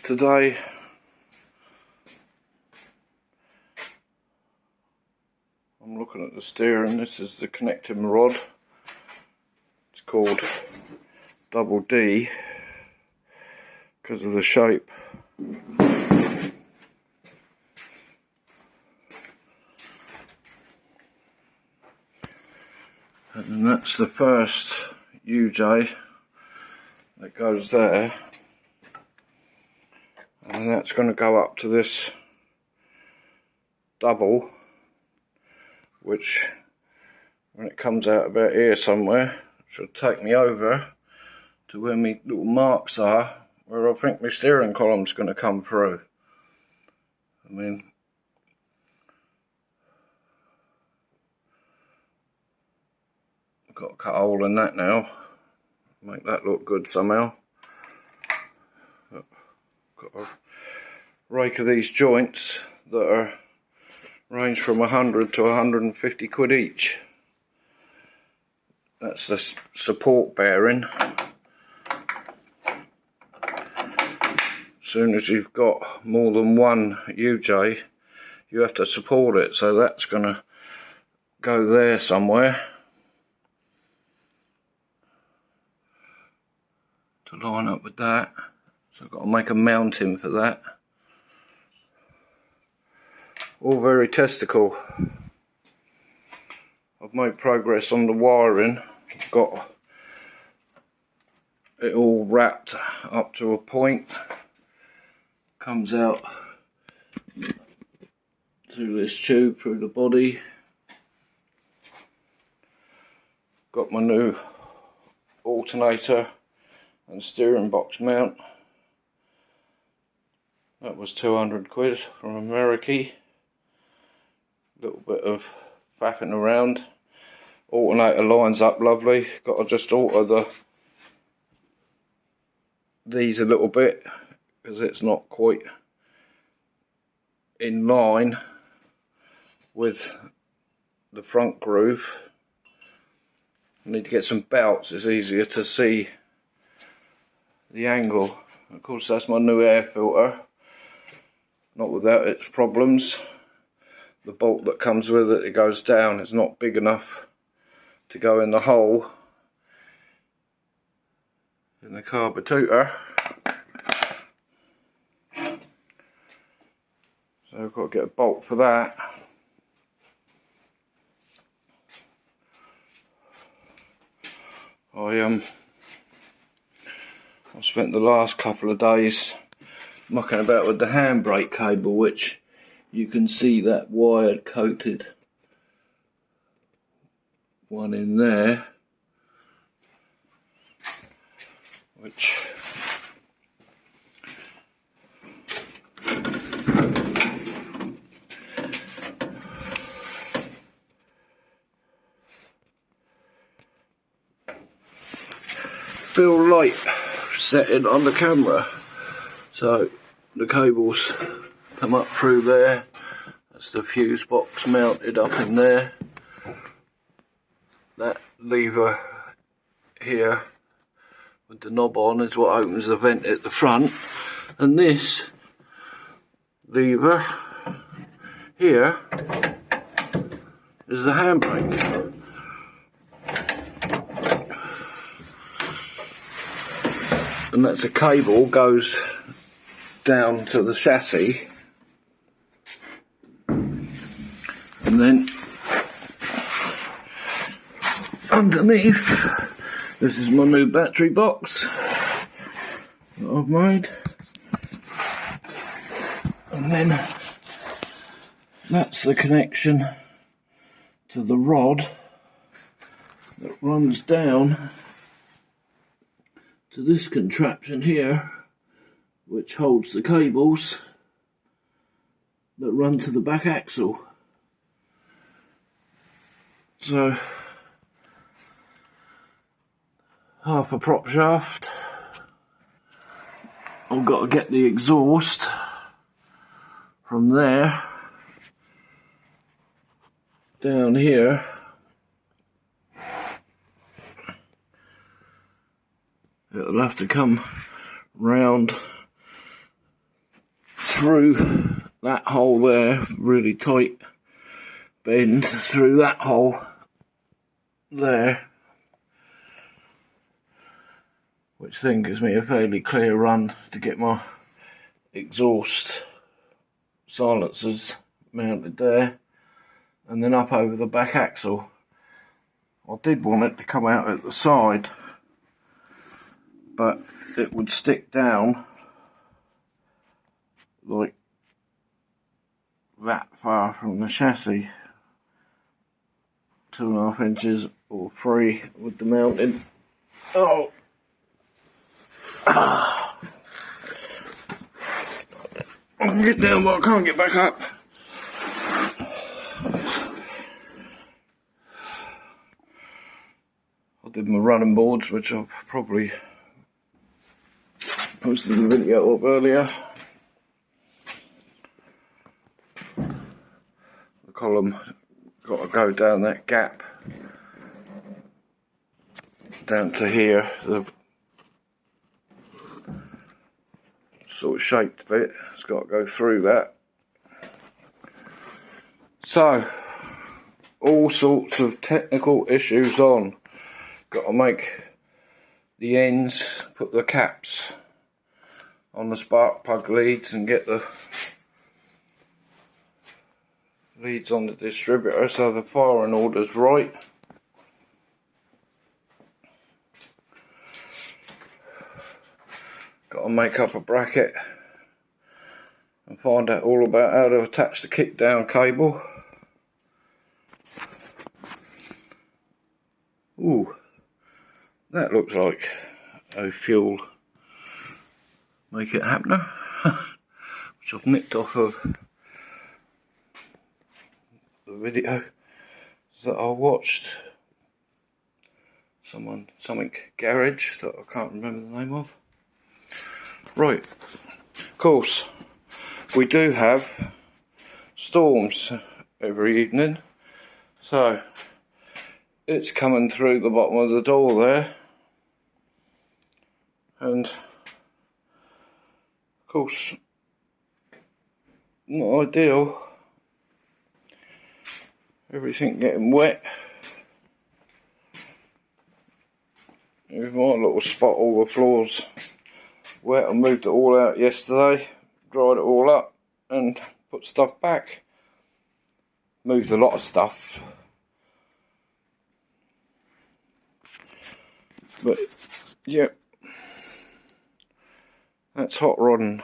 today. I'm looking at the steering. This is the connecting rod. It's called double D because of the shape. And that's the first UJ that goes there, and that's going to go up to this double, which when it comes out about here somewhere should take me over to where my little marks are, where I think my steering column's going to come through. I mean, I've got to cut a hole in that now, make that look good somehow. Got a rake of these joints that are range from 100 to 150 quid each. That's the support bearing. As soon as you've got more than one UJ, you have to support it, so that's going to go there somewhere to line up with that. So I've got to make a mounting for that. All very testicle. I've made progress on the wiring. I've got it all wrapped up to a point. Comes out through this tube, through the body. Got my new alternator and steering box mount. That was 200 quid from America. Little bit of faffing around. Alternator lines up lovely. Got to just alter these a little bit because it's not quite in line with the front groove. I need to get some belts. It's easier to see the angle. Of course, that's my new air filter. Not without its problems. The bolt that comes with it, it goes down. It's not big enough to go in the hole in the carburetor. So I've got to get a bolt for that. I spent the last couple of days mucking about with the handbrake cable, which you can see that wired coated one in there, which feel light setting on the camera, so the cables come up through there. That's the fuse box mounted up in there. That lever here with the knob on is what opens the vent at the front, and this lever here is the handbrake. And that's a cable goes down to the chassis, and then underneath, this is my new battery box that I've made, and then that's the connection to the rod that runs down to this contraption here, which holds the cables that run to the back axle. So half a prop shaft. I've got to get the exhaust from there down here. It'll have to come round through that hole there, really tight bend through that hole there, which then gives me a fairly clear run to get my exhaust silencers mounted there, and then up over the back axle. I did want it to come out at the side, but it would stick down like that far from the chassis, 2.5 inches or 3 with the mounting. Oh, I can get down, but I can't get back up. I did my running boards, which I've probably posted the video up earlier. The column got to go down that gap down to here, the sort of shaped bit. It's got to go through that. So, all sorts of technical issues on. Got to make the ends, put the caps on the spark plug leads and get the leads on the distributor so the firing order's right. Got to make up a bracket and find out all about how to attach the kick down cable. Ooh, that looks like a fuel make it happener, which I've nicked off of the video that I watched. Something garage that I can't remember the name of. Right, of course, we do have storms every evening, so it's coming through the bottom of the door there, and of course, not ideal. Everything getting wet. With my little spot, all the floors wet. I moved it all out yesterday, dried it all up and put stuff back. Moved a lot of stuff, but yeah, that's hot rodding